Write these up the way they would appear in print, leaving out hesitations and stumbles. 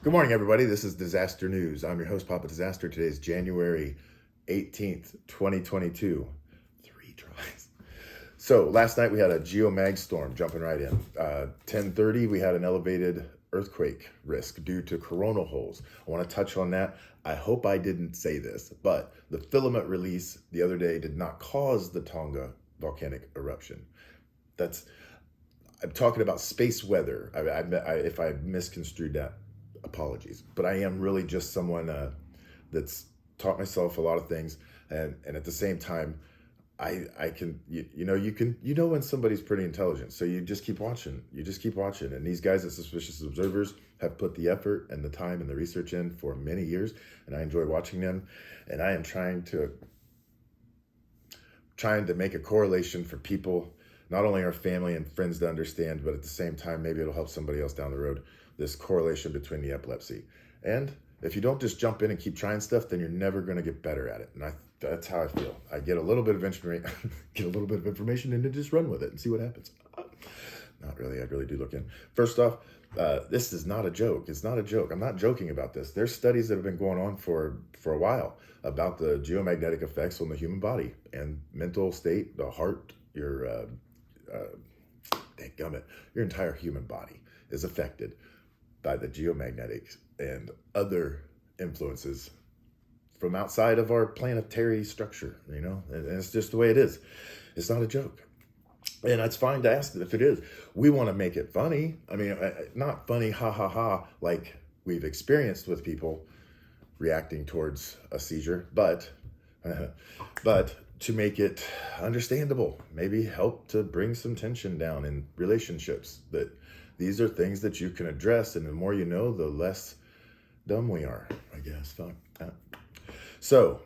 Good morning, everybody. This is Dizastr News. I'm your host, Papadizastr. Today is January 18th, 2022. 3 tries. So last night we had a geomag storm jumping right in. 10:30, we had an elevated earthquake risk due to coronal holes. I want to touch on that. I hope I didn't say this, but the filament release the other day did not cause the Tonga volcanic eruption. I'm talking about space weather. If I misconstrued that, apologies. But I am really just someone that's taught myself a lot of things, and at the same time, I can you know when somebody's pretty intelligent, so you just keep watching. And these guys at Suspicious Observers have put the effort and the time and the research in for many years, and I enjoy watching them. And I am trying to make a correlation for people, not only our family and friends, to understand, but at the same time, maybe it'll help somebody else down the road, this correlation between the epilepsy. And if you don't just jump in and keep trying stuff, then you're never going to get better at it. And that's how I feel. I get a little bit of information and then just run with it and see what happens. Not really. I really do look in. First off, this is not a joke. It's not a joke. I'm not joking about this. There's studies that have been going on for a while about the geomagnetic effects on the human body and mental state, the heart, your your entire human body is affected by the geomagnetics and other influences from outside of our planetary structure, and it's just the way it is. It's not a joke. And it's fine to ask if it is. We want to make it funny. I mean, not funny, ha ha ha, like we've experienced with people reacting towards a seizure, but to make it understandable, maybe help to bring some tension down in relationships. That these are things that you can address, and the more you know, the less dumb we are, I guess. So,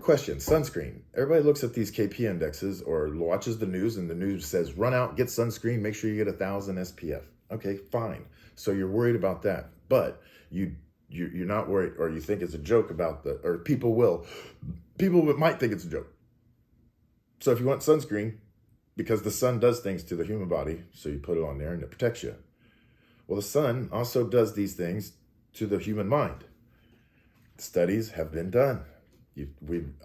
question, sunscreen. Everybody looks at these KP indexes or watches the news, and the news says, run out, get sunscreen, make sure you get 1,000 SPF. Okay, fine. So you're worried about that, but you're not worried, or you think it's a joke about people might think it's a joke. So if you want sunscreen, because the sun does things to the human body, so you put it on there and it protects you. Well, the sun also does these things to the human mind. Studies have been done.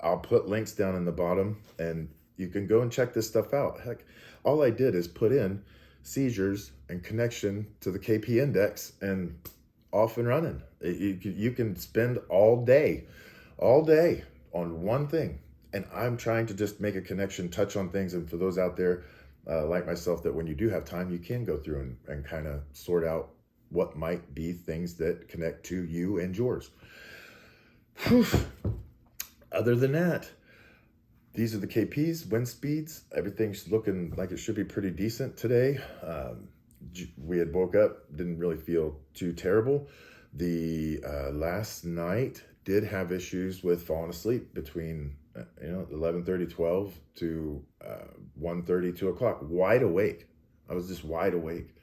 I'll put links down in the bottom, and you can go and check this stuff out. Heck, all I did is put in seizures and connection to the KP index, and off and running. You can spend all day on one thing. And I'm trying to just make a connection, touch on things. And for those out there like myself, that when you do have time, you can go through and kind of sort out what might be things that connect to you and yours. Whew. Other than that, these are the KPs, wind speeds. Everything's looking like it should be pretty decent today. We had woke up, didn't really feel too terrible. The last night did have issues with falling asleep between 11:30, 12 to 1:30, 2 o'clock. Wide awake. I was just wide awake.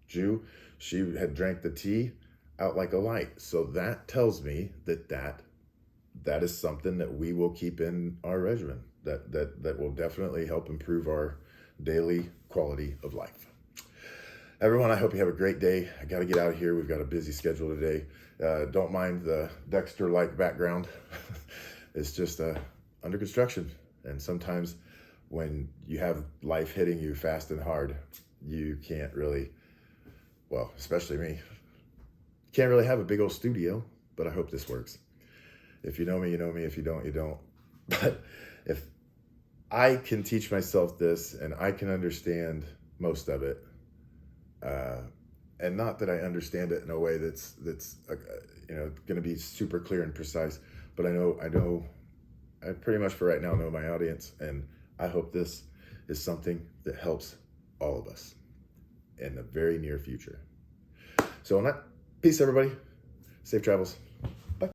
She had drank the tea out like a light. So that tells me that is something that we will keep in our regimen. That will definitely help improve our daily quality of life. Everyone, I hope you have a great day. I got to get out of here. We've got a busy schedule today. Don't mind the Dexter-like background. It's just under construction. And sometimes when you have life hitting you fast and hard, you can't really, well, especially me, can't really have a big old studio, but I hope this works. If you know me, you know me. If you don't, you don't. But if I can teach myself this and I can understand most of it, and not that I understand it in a way that's going to be super clear and precise, but I pretty much for right now know my audience, and I hope this is something that helps all of us in the very near future. So on that, peace everybody, safe travels.